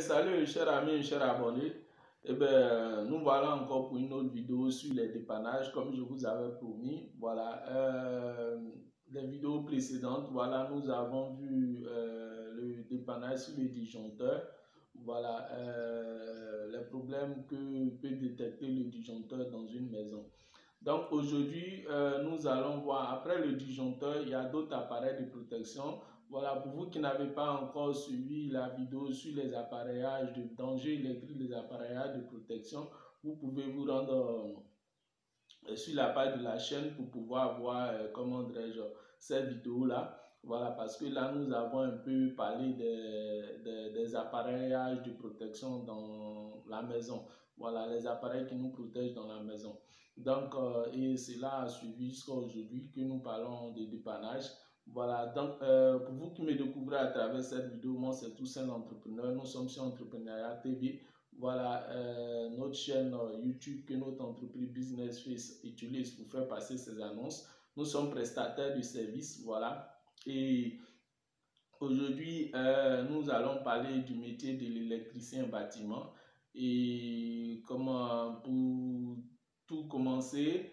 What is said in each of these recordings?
Salut chers amis, chers abonnés. Nous voilà encore pour une autre vidéo sur les dépannages comme je vous avais promis. Voilà, les vidéos précédentes, voilà, nous avons vu le dépannage sur le disjoncteur. Voilà, les problèmes que peut détecter le disjoncteur dans une maison. Donc aujourd'hui, nous allons voir, après le disjoncteur, il y a d'autres appareils de protection. Voilà, pour vous qui n'avez pas encore suivi la vidéo sur les appareillages de danger électrique, les appareillages de protection, vous pouvez vous rendre sur la page de la chaîne pour pouvoir voir, comment dirais-je, cette vidéo-là. Voilà, parce que là, nous avons un peu parlé des appareillages de protection dans la maison. Voilà, les appareils qui nous protègent dans la maison. Donc, et cela a suivi jusqu'à aujourd'hui que nous parlons de dépannage. Voilà, donc pour vous qui me découvrez à travers cette vidéo, moi c'est Toussaint l'entrepreneur. Nous sommes sur Entrepreneuriat TV. Voilà notre chaîne YouTube que notre entreprise Business Face utilise pour faire passer ses annonces. Nous sommes prestataires de services, voilà. Et aujourd'hui, nous allons parler du métier de l'électricien bâtiment. Et comment, pour tout commencer,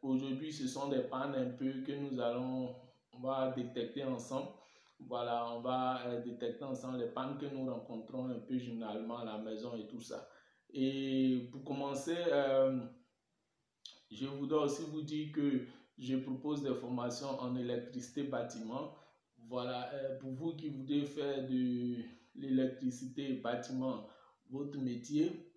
aujourd'hui, ce sont des pannes un peu que on va détecter ensemble. Voilà, on va détecter ensemble les pannes que nous rencontrons un peu généralement à la maison et tout ça. Et pour commencer, je voudrais aussi vous dire que je propose des formations en électricité bâtiment. Voilà, pour vous qui voulez faire de l'électricité bâtiment votre métier,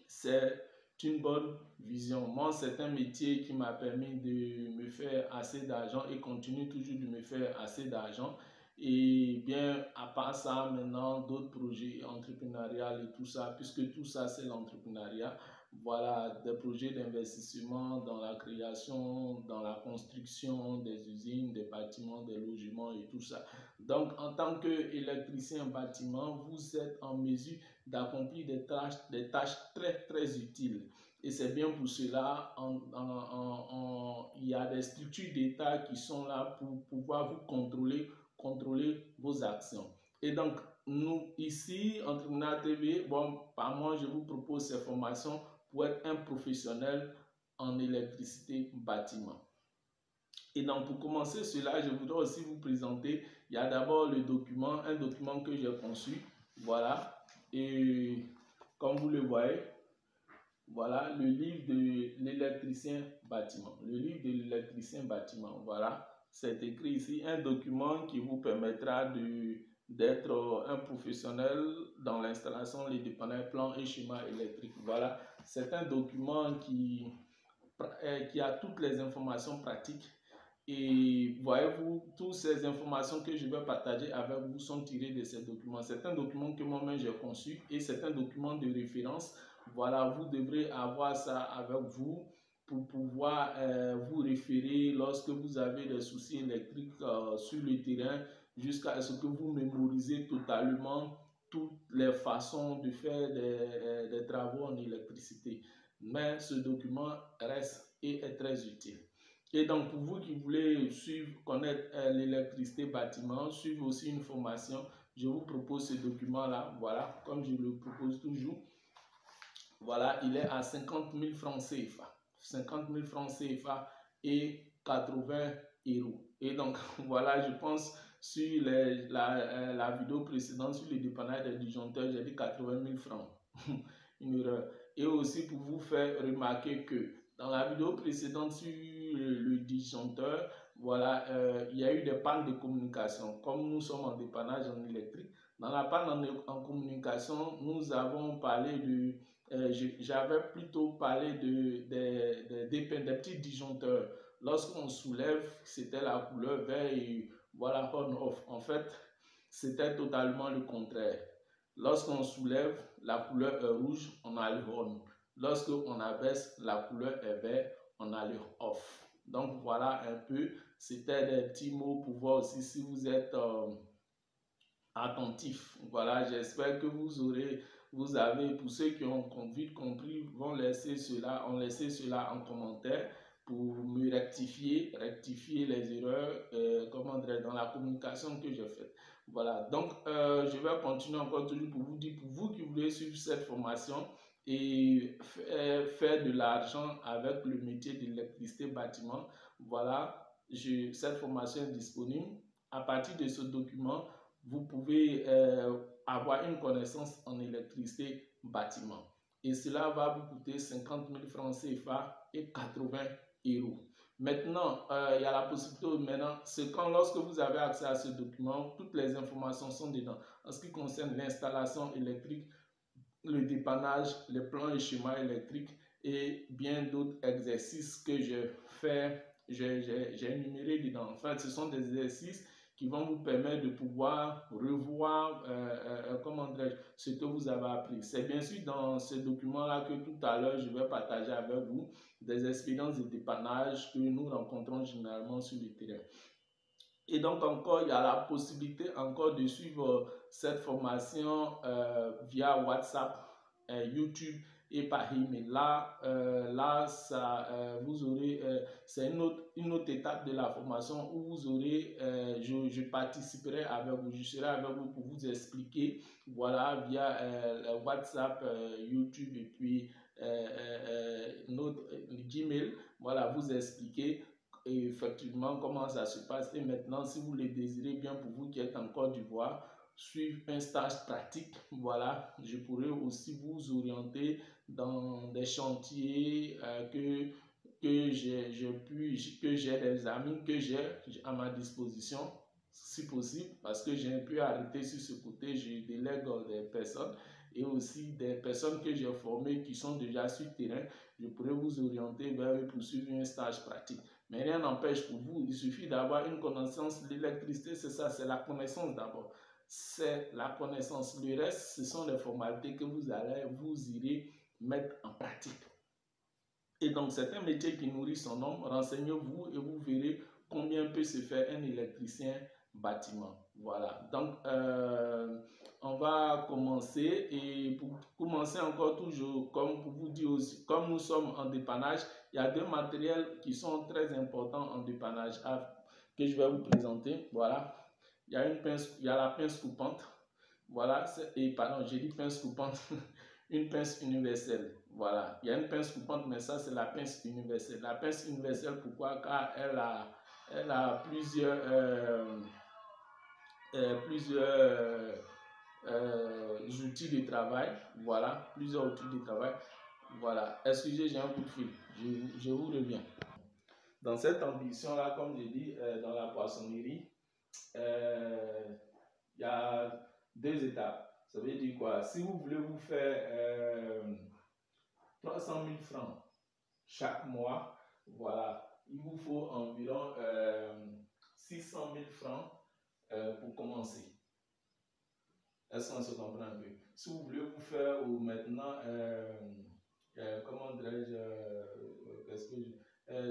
c'est une bonne vision. Moi, c'est un métier qui m'a permis de me faire assez d'argent et continue toujours de me faire assez d'argent. Et bien, à part ça, maintenant, d'autres projets entrepreneuriaux et tout ça, puisque tout ça, c'est l'entrepreneuriat. Voilà, des projets d'investissement dans la création, dans la construction des usines, des bâtiments, des logements et tout ça. Donc, en tant qu'électricien bâtiment, vous êtes en mesure d'accomplir des tâches très utiles. Et c'est bien pour cela, il y a des structures d'État qui sont là pour pouvoir vous contrôler vos actions. Et donc, nous, ici, Entrepreneuriat TV, bon, par moi, je vous propose ces formations pour être un professionnel en électricité bâtiment. Et donc, pour commencer cela, je voudrais aussi vous présenter, il y a d'abord le document, un document que j'ai conçu, voilà, et comme vous le voyez, voilà, le livre de l'électricien bâtiment, le livre de l'électricien bâtiment, voilà, c'est écrit ici, un document qui vous permettra d'être un professionnel dans l'installation, les dépannages, plans et schémas électriques. Voilà, c'est un document qui a toutes les informations pratiques. Et voyez-vous, toutes ces informations que je vais partager avec vous sont tirées de ces documents. C'est un document que moi-même j'ai conçu et c'est un document de référence. Voilà, vous devrez avoir ça avec vous pour pouvoir vous référer lorsque vous avez des soucis électriques sur le terrain, jusqu'à ce que vous mémorisez totalement toutes les façons de faire des travaux en électricité. Mais ce document reste et est très utile. Et donc, pour vous qui voulez connaître l'électricité bâtiment, suivre aussi une formation, je vous propose ce document-là. Voilà, comme je le propose toujours. Voilà, il est à 50 000 francs CFA. 50 000 francs CFA et 80 euros. Et donc, voilà, je pense sur la vidéo précédente sur le dépannage des disjoncteurs, j'ai dit 80 000 francs. Une erreur. Et aussi pour vous faire remarquer que dans la vidéo précédente sur le disjoncteur, voilà, il y a eu des pannes de communication. Comme nous sommes en dépannage en électrique, dans la panne en communication, nous avons parlé j'avais plutôt parlé des petits disjoncteurs. Lorsqu'on soulève, c'était la couleur vert et voilà, on-off. En fait, c'était totalement le contraire. Lorsqu'on soulève, la couleur est rouge, on a le on. Lorsqu'on abaisse, la couleur est vert, on a le off. Donc voilà un peu, c'était des petits mots pour voir aussi si vous êtes attentif. Voilà, j'espère que vous avez, pour ceux qui ont vite compris, vont laisser cela en commentaire pour me rectifier les erreurs, comment dire, dans la communication que j'ai faite. Voilà, donc je vais continuer encore toujours pour vous dire, pour vous qui voulez suivre cette formation et faire de l'argent avec le métier d'électricité bâtiment, voilà, cette formation est disponible. À partir de ce document, vous pouvez avoir une connaissance en électricité bâtiment. Et cela va vous coûter 50 000 francs CFA et 80 euros. Maintenant, il y a la possibilité, maintenant, c'est quand lorsque vous avez accès à ce document, toutes les informations sont dedans. En ce qui concerne l'installation électrique, le dépannage, les plans et schémas électriques et bien d'autres exercices que j'ai énumérés dedans. En fait, ce sont des exercices qui vont vous permettre de pouvoir revoir ce que vous avez appris. C'est bien sûr dans ce document-là que tout à l'heure, je vais partager avec vous des expériences de dépannage que nous rencontrons généralement sur le terrain. Et donc encore, il y a la possibilité encore de suivre cette formation via WhatsApp, YouTube et par email. Là vous aurez, c'est une autre étape de la formation où vous aurez, je participerai avec vous, je serai avec vous pour vous expliquer, voilà, via WhatsApp, YouTube et puis notre Gmail, voilà, vous expliquer et effectivement comment ça se passe. Et maintenant, si vous le désirez bien, pour vous qui êtes en Côte d'Ivoire, suivre un stage pratique, voilà, je pourrais aussi vous orienter dans des chantiers que j'ai des amis que j'ai à ma disposition, si possible, parce que j'ai un peu arrêté sur ce côté, je délègue des personnes et aussi des personnes que j'ai formées qui sont déjà sur le terrain, je pourrais vous orienter vers eux pour suivre un stage pratique. Mais rien n'empêche pour vous, il suffit d'avoir une connaissance de l'électricité, c'est ça, c'est la connaissance d'abord. C'est la connaissance. Le reste, ce sont les formalités que vous irez mettre en pratique. Et donc, c'est un métier qui nourrit son homme. Renseignez-vous et vous verrez combien peut se faire un électricien bâtiment. Voilà. Donc, on va commencer. Et pour commencer encore toujours, comme pour vous dire aussi, comme nous sommes en dépannage, il y a deux matériels qui sont très importants en dépannage que je vais vous présenter. Voilà. Il y a la pince coupante. Voilà. Et pardon, j'ai dit pince coupante. Une pince universelle. Voilà, il y a une pince coupante, mais ça c'est la pince universelle. La pince universelle, pourquoi? Car elle a plusieurs outils de travail. Voilà, plusieurs outils de travail. Voilà, excusez, j'ai un coup de fil. Je vous reviens. Dans cette ambition-là, comme je dis, dans la poissonnerie, il y a deux étapes. Ça veut dire quoi? Si vous voulez vous faire 300 000 francs chaque mois, voilà, il vous faut environ 600 000 francs pour commencer. Est-ce qu'on se comprend un peu? Si vous voulez vous faire maintenant, comment dirais-je,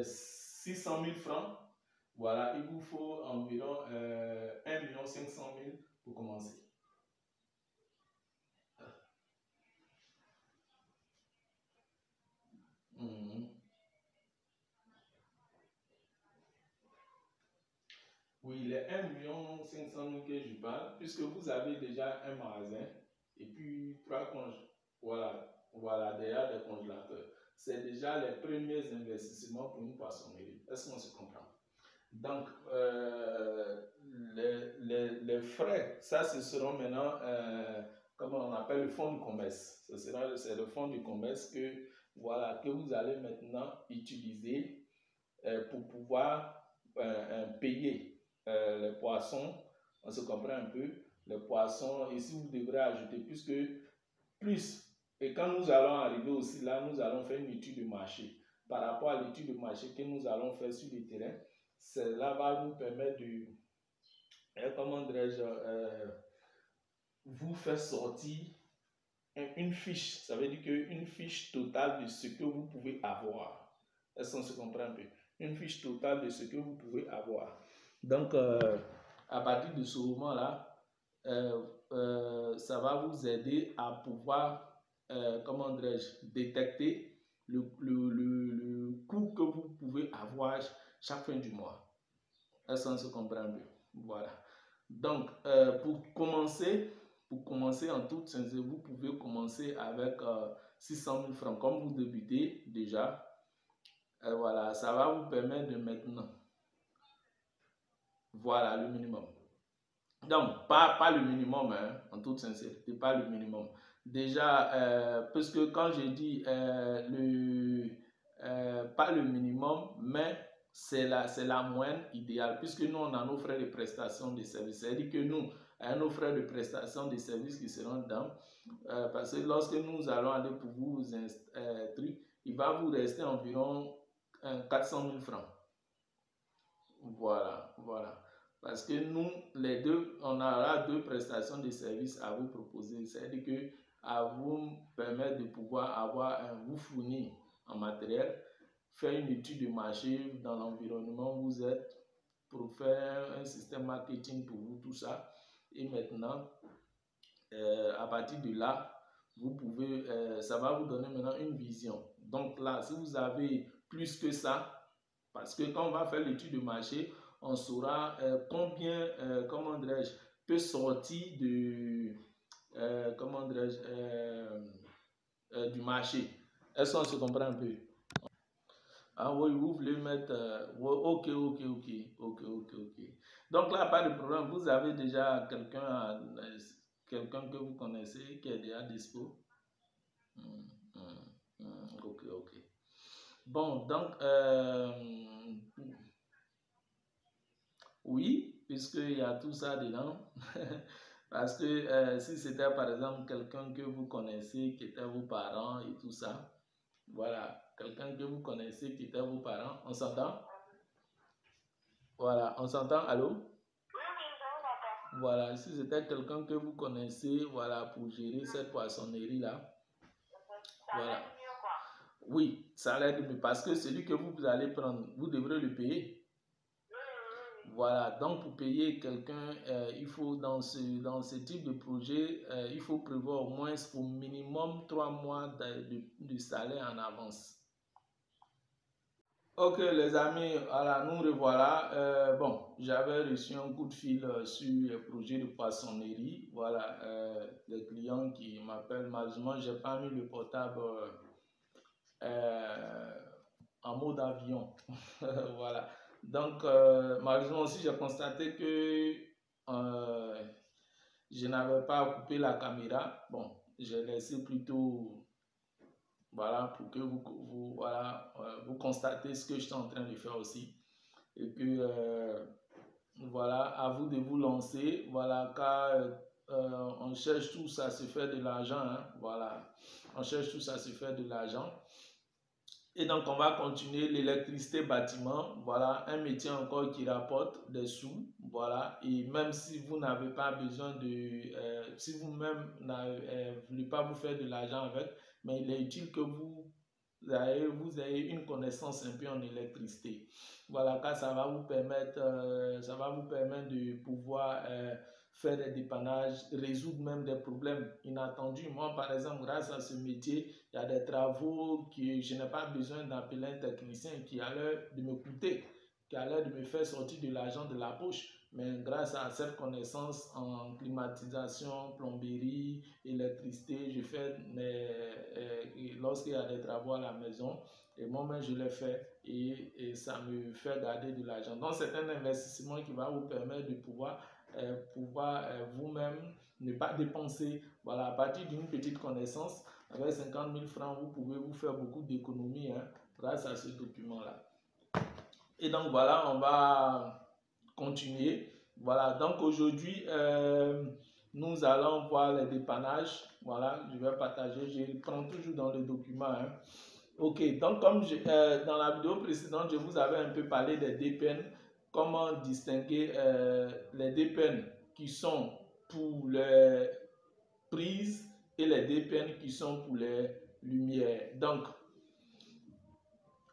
600 000 francs, voilà, il vous faut environ 1 500 000 pour commencer. Oui, les 1 500 000 que je parle, puisque vous avez déjà un magasin et puis 3 voilà, derrière des congélateurs. C'est déjà les premiers investissements pour une poissonnerie. Est-ce qu'on se comprend? Donc, les frais, ça, ce seront maintenant, comment on appelle, le fonds de commerce. C'est le fonds de commerce que vous allez maintenant utiliser pour pouvoir payer les poissons, on se comprend un peu, les poissons, ici vous devrez ajouter et quand nous allons arriver aussi là, nous allons faire une étude de marché. Par rapport à l'étude de marché que nous allons faire sur le terrain, cela va nous permettre de, comment dirais-je, vous faire sortir une fiche. Ça veut dire qu'une fiche totale de ce que vous pouvez avoir. Est-ce qu'on se comprend un peu? Une fiche totale de ce que vous pouvez avoir. Donc, à partir de ce moment-là, ça va vous aider à pouvoir, comment dirais-je, détecter le coût que vous pouvez avoir chaque fin du mois. Est-ce qu'on se comprend un peu? Voilà. Donc, pour commencer en toute sincérité, vous pouvez commencer avec 600 000 francs. Comme vous débutez déjà, voilà, ça va vous permettre de maintenant. Voilà le minimum. Donc, pas le minimum, hein, en toute sincérité, pas le minimum. Déjà, puisque quand j'ai dit pas le minimum, mais c'est la moyenne idéale, puisque nous, on a nos frais de prestation de services. C'est-à-dire que nous, nos frais de prestation de services qui seront dedans, parce que lorsque nous allons aller pour vous trucs, il va vous rester environ 400 000 francs. Voilà, voilà. Parce que nous, les deux, on aura deux prestations de services à vous proposer. C'est-à-dire que à vous permettre de pouvoir vous fournir en matériel, faire une étude de marché dans l'environnement où vous êtes, pour faire un système marketing pour vous, tout ça. Et maintenant, à partir de là, vous pouvez, ça va vous donner maintenant une vision. Donc là, si vous avez plus que ça, parce que quand on va faire l'étude de marché, on saura combien, comment dirais-je, peut sortir de, comment dirais-je, du marché. Est-ce qu'on se comprend un peu? Ah oui, vous voulez mettre, ok. Donc là, pas de problème. Vous avez déjà quelqu'un que vous connaissez qui est déjà dispo. Ok. Bon, donc, oui, puisqu'il y a tout ça dedans. Parce que si c'était par exemple quelqu'un que vous connaissez, qui était vos parents et tout ça, voilà, quelqu'un que vous connaissez qui était vos parents, on s'entend? Voilà, on s'entend, allô? Voilà, si c'était quelqu'un que vous connaissez, voilà, pour gérer cette poissonnerie-là, voilà. Oui, ça l'aide mieux parce que celui que vous allez prendre, vous devrez le payer. Voilà, donc pour payer quelqu'un, il faut dans ce type de projet, il faut prévoir au moins au minimum 3 mois de salaire en avance. Ok les amis, voilà, nous revoilà. Bon, j'avais reçu un coup de fil sur le projet de poissonnerie. Voilà, les clients qui m'appellent. Malheureusement, j'ai pas mis le portable en mode avion. Voilà. Donc, malheureusement aussi, j'ai constaté que je n'avais pas coupé la caméra. Bon, j'ai laissé plutôt, voilà, pour que vous constatez ce que je suis en train de faire aussi. Et que, voilà, à vous de vous lancer. Voilà, car on cherche tous à se faire de l'argent. Hein, voilà, on cherche tous à se faire de l'argent. Et donc, on va continuer l'électricité bâtiment. Voilà, un métier encore qui rapporte des sous. Voilà, et même si vous n'avez pas besoin de... si vous-même ne voulez pas vous faire de l'argent avec, mais il est utile que vous ayez une connaissance un peu en électricité. Voilà, car ça va vous permettre, de pouvoir faire des dépannages, résoudre même des problèmes inattendus. Moi, par exemple, grâce à ce métier, il y a des travaux que je n'ai pas besoin d'appeler un technicien qui a l'air de me coûter, qui a l'air de me faire sortir de l'argent de la poche. Mais grâce à cette connaissance en climatisation, plomberie, électricité, je fais lorsqu'il y a des travaux à la maison, et moi-même je les fais et ça me fait garder de l'argent. Donc c'est un investissement qui va vous permettre de pouvoir vous-même ne pas dépenser. Voilà, à partir d'une petite connaissance, avec 50 000 francs, vous pouvez vous faire beaucoup d'économies grâce à ce document-là. Et donc voilà, on va continuer. Voilà, donc aujourd'hui, nous allons voir les dépannages. Voilà, je vais partager, je prends toujours dans le document. Hein. Ok, donc comme dans la vidéo précédente, je vous avais un peu parlé des DPN, comment distinguer les DPN qui sont pour les prises et les DPN qui sont pour les lumières. Donc,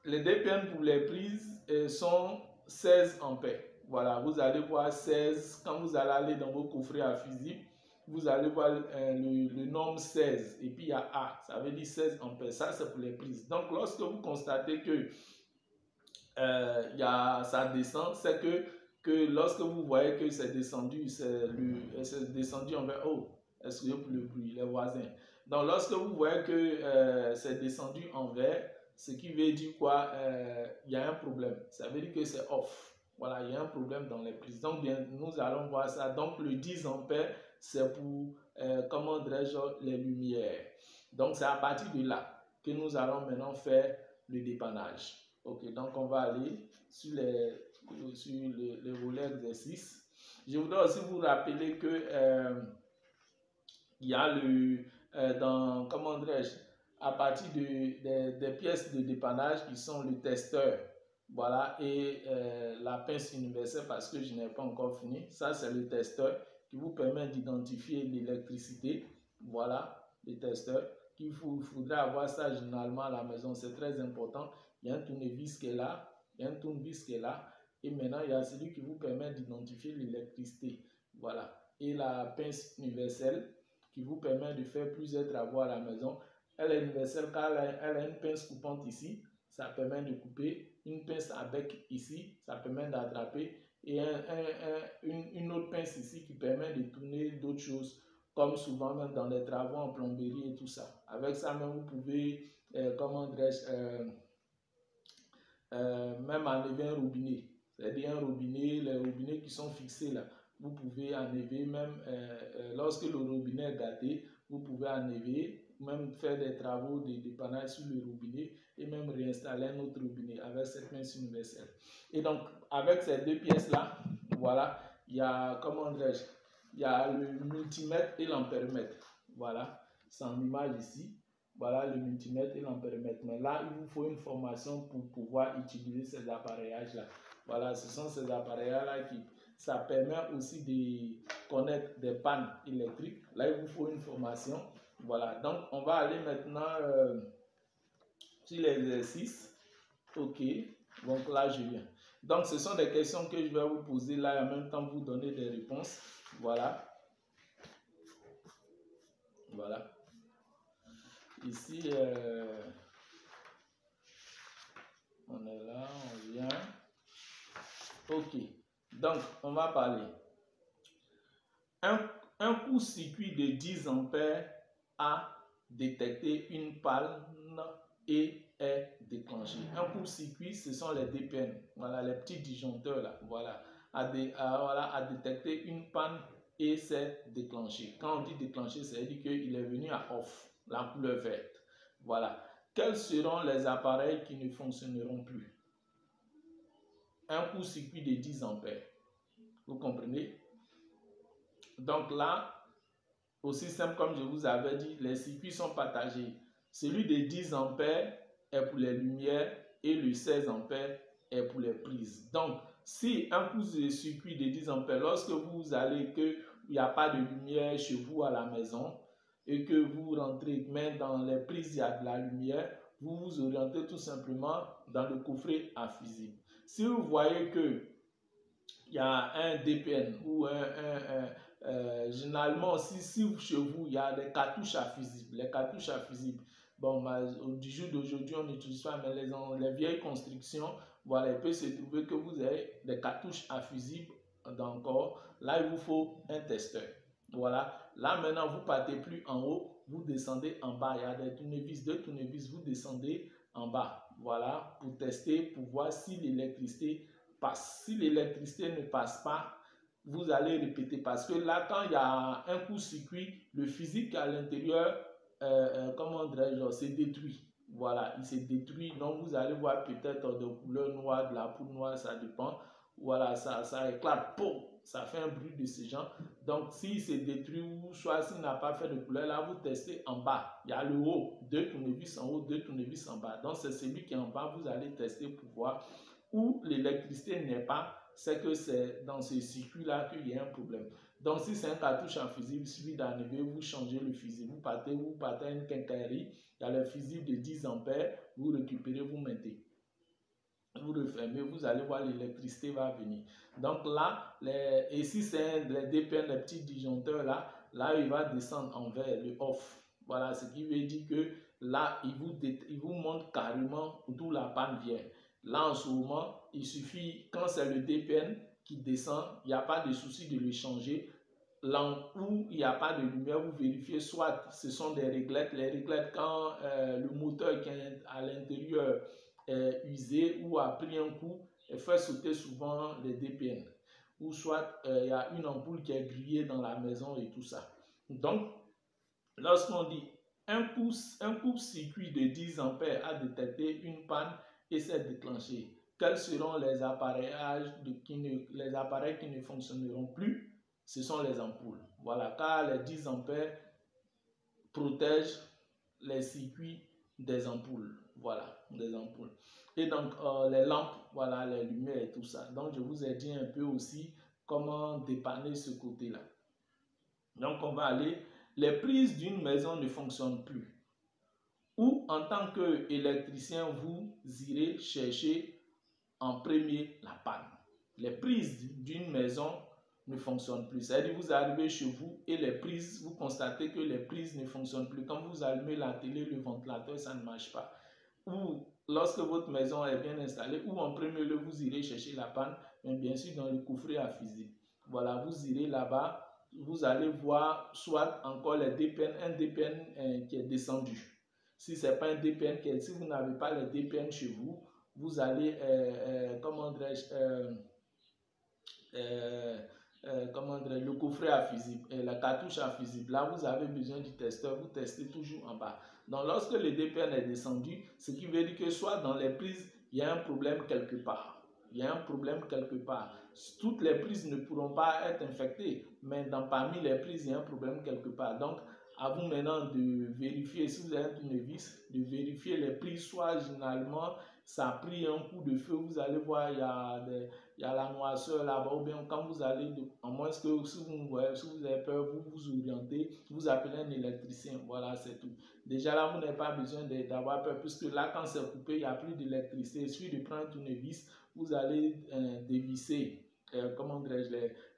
les DPN pour les prises sont 16 ampères. Voilà, vous allez voir 16, quand vous allez aller dans vos coffrets à fusible, vous allez voir le nombre 16 et puis il y a A, ça veut dire 16 ampères, ça c'est pour les prises. Donc lorsque vous constatez que ça descend, c'est que que lorsque vous voyez que c'est descendu en vert, oh, excusez pour le bruit, les voisins. Donc lorsque vous voyez que c'est descendu en vert, ce qui veut dire quoi? Il y a un problème. Ça veut dire que c'est off. Voilà, il y a un problème dans les prises. Donc bien, nous allons voir ça. Donc le 10 ampères, c'est pour, comment dirais-je, les lumières. Donc c'est à partir de là que nous allons maintenant faire le dépannage. Ok, donc on va aller sur les volets exercices. Je voudrais aussi vous rappeler que il y a comment dirais-je, à partir des pièces de dépannage qui sont le testeur, voilà, et la pince universelle, parce que je n'ai pas encore fini. Ça, c'est le testeur qui vous permet d'identifier l'électricité. Voilà, le testeur. Il faudrait avoir ça généralement à la maison, c'est très important. Il y a un tournevis qui est là, il y a un tournevis qui est là, et maintenant il y a celui qui vous permet d'identifier l'électricité. Voilà, et la pince universelle qui vous permet de faire plusieurs travaux à la maison. Elle est universelle car elle a une pince coupante ici, ça permet de couper, une pince à bec ici, ça permet d'attraper, et une autre pince ici qui permet de tourner d'autres choses, comme souvent même dans les travaux en plomberie et tout ça. Avec ça même, vous pouvez, comment dirais-je, même enlever un robinet. C'est-à-dire un robinet, les robinets qui sont fixés là, vous pouvez enlever même, lorsque le robinet est gâté, vous pouvez enlever, même faire des travaux de dépannage sur le robinet et même réinstaller un autre robinet avec cette pince universelle. Et donc, avec ces deux pièces-là, voilà, il y a, comment dirais-je, il y a le multimètre et l'ampèremètre. Voilà, c'est en image ici. Voilà le multimètre et l'ampèremètre. Mais là, il vous faut une formation pour pouvoir utiliser ces appareillages-là. Voilà, ce sont ces appareillages-là qui, ça permet aussi de connaître des pannes électriques. Là, il vous faut une formation. Voilà, donc on va aller maintenant sur l'exercice. Ok, donc là, je viens. Donc, ce sont des questions que je vais vous poser là et en même temps vous donner des réponses. Voilà. Voilà. Ici, on est là, on vient. Ok, donc on va parler. Un court-circuit de 10 ampères a détecté une panne et est déclenché. Un court-circuit, ce sont les DPN, voilà, les petits disjoncteurs là, voilà, a détecté une panne et s'est déclenché. Quand on dit déclenché, ça veut dire qu'il est venu à off, la couleur verte. Voilà. Quels seront les appareils qui ne fonctionneront plus? Un court-circuit de 10 ampères. Vous comprenez? Donc là, aussi simple comme je vous avais dit, les circuits sont partagés. Celui de 10 ampères est pour les lumières et le 16 ampères est pour les prises. Donc, si un court-circuit de 10 ampères, lorsque vous allez qu'il n'y a pas de lumière chez vous à la maison et que vous rentrez, mais dans les prises, il y a de la lumière, vous vous orientez tout simplement dans le coffret à fusible. Si vous voyez que il y a un DPN ou généralement, si chez vous, il y a des cartouches à fusible. Les cartouches à fusible, bon, du jour d'aujourd'hui, on n'utilise pas, mais les vieilles constructions, voilà, il peut se trouver que vous avez des cartouches à fusible d'encore. Là, il vous faut un testeur. Voilà, là maintenant, vous partez plus en haut, vous descendez en bas. Il y a des tournevis, deux tournevis, vous descendez en bas. Voilà, pour tester, pour voir si l'électricité passe. Si l'électricité ne passe pas, vous allez répéter parce que là, quand il y a un court-circuit, le physique à l'intérieur, comment dirais-je, c'est détruit. Voilà, il s'est détruit. Donc, vous allez voir peut-être de couleur noire, de la poudre noire, ça dépend. Voilà, ça éclate, boum, ça fait un bruit de ce genre. Donc, s'il s'est détruit ou soit s'il n'a pas fait de couleur, là, vous testez en bas. Il y a le haut, deux tournevis en haut, deux tournevis en bas. Donc, c'est celui qui est en bas, vous allez tester pour voir où l'électricité n'est pas, c'est que c'est dans ce circuit-là qu'il y a un problème. Donc, si c'est un cartouche en fusible, il suffit d'enlever, vous changez le fusible. Vous partez à une quincaillerie, il y a le fusible de 10 ampères, vous récupérez, vous mettez. Vous refermez, vous allez voir l'électricité va venir. Donc là, et si c'est les DPN, les petits disjoncteurs là, il va descendre en vert, le off. Voilà, ce qui veut dire que là, il vous montre carrément d'où la panne vient. Là, en ce moment, il suffit, quand c'est le DPN, qui descend, il n'y a pas de souci de le changer. Là où il n'y a pas de lumière, vous vérifiez soit ce sont des réglettes. Les réglettes, quand le moteur qui est à l'intérieur est usé ou a pris un coup, elle fait sauter souvent les DPN. Ou soit il y a une ampoule qui est grillée dans la maison et tout ça. Donc, lorsqu'on dit un court-circuit de 10 ampères a détecté une panne et s'est déclenché, quels seront les appareils qui ne fonctionneront plus? Ce sont les ampoules. Voilà, car les 10 ampères protègent les circuits des ampoules. Voilà, des ampoules. Et donc, les lampes, voilà, les lumières et tout ça. Donc, je vous ai dit un peu aussi comment dépanner ce côté-là. Donc, on va aller. Les prises d'une maison ne fonctionnent plus. Ou, en tant qu'électricien, vous irez chercher en premier la panne. Les prises d'une maison ne fonctionnent plus. C'est-à-dire vous arrivez chez vous et les prises, vous constatez que les prises ne fonctionnent plus. Quand vous allumez la télé, le ventilateur, ça ne marche pas. Ou lorsque votre maison est bien installée, ou en premier lieu, vous irez chercher la panne, mais bien sûr dans le coffret à fusible. Voilà, vous irez là-bas, vous allez voir soit encore les DPN, un DPN qui est descendu. Si ce n'est pas un DPN, si vous n'avez pas les DPN chez vous, vous allez, comment dirais-je, le coffret à fusible, la cartouche à fusible. Là, vous avez besoin du testeur, vous testez toujours en bas. Donc, lorsque le DPN est descendu, ce qui veut dire que soit dans les prises, il y a un problème quelque part. Il y a un problème quelque part. Toutes les prises ne pourront pas être infectées, mais parmi les prises, il y a un problème quelque part. Donc, à vous maintenant de vérifier, si vous avez un tournevis, de vérifier les prises, soit généralement, ça a pris un coup de feu, vous allez voir, il y a la noirceur là-bas, ou bien quand vous allez, en moins que si vous avez peur, vous vous orientez, vous appelez un électricien, voilà, c'est tout. Déjà là, vous n'avez pas besoin d'avoir peur, puisque là, quand c'est coupé, il n'y a plus d'électricité. Il suffit de prendre un tournevis, vous allez dévisser, comment dirais-je,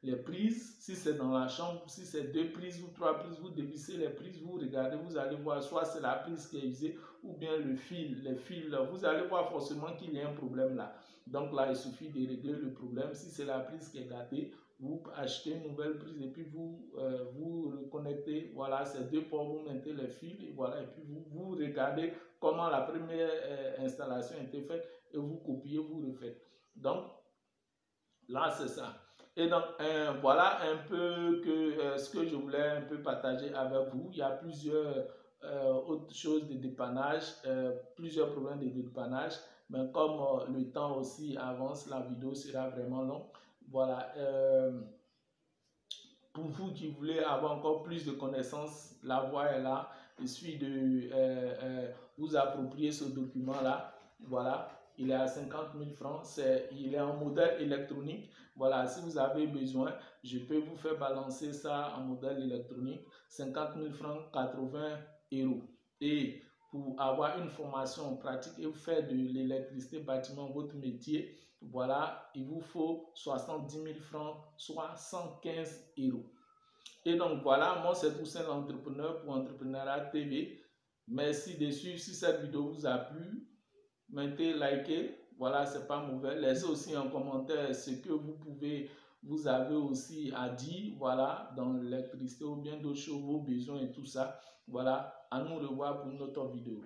les prises. Si c'est dans la chambre, si c'est 2 prises ou 3 prises, vous dévissez les prises, vous regardez, vous allez voir, soit c'est la prise qui est usée, ou bien le fil, les fils, vous allez voir forcément qu'il y a un problème là. Donc là, il suffit de régler le problème. Si c'est la prise qui est gâtée, vous achetez une nouvelle prise et puis vous reconnectez, voilà, ces 2 ports, vous mettez les fils et voilà, et puis vous regardez comment la première installation a été faite et vous copiez, vous refaites. Donc, là, c'est ça. Et donc, voilà un peu ce que je voulais un peu partager avec vous. Il y a plusieurs autres choses de dépannage, plusieurs problèmes de dépannage. Mais comme le temps aussi avance, la vidéo sera vraiment longue. Voilà. Pour vous qui voulez avoir encore plus de connaissances, la voie est là. Il suffit de vous approprier ce document-là. Voilà. Il est à 50 000 francs. Il est en modèle électronique. Voilà, si vous avez besoin, je peux vous faire balancer ça en modèle électronique. 50 000 francs, 80 €. Et pour avoir une formation pratique et faire de l'électricité bâtiment votre métier, voilà, il vous faut 70 000 francs, soit 115 €. Et donc voilà, moi c'est Toussaint l'entrepreneur pour Entrepreneuriat TV. Merci de suivre. Si cette vidéo vous a plu, mettez, likez. Voilà, c'est pas mauvais. Laissez aussi en commentaire ce que vous avez aussi à dire, voilà, dans l'électricité ou bien d'autres choses, vos besoins et tout ça. Voilà, à nous revoir pour une autre vidéo.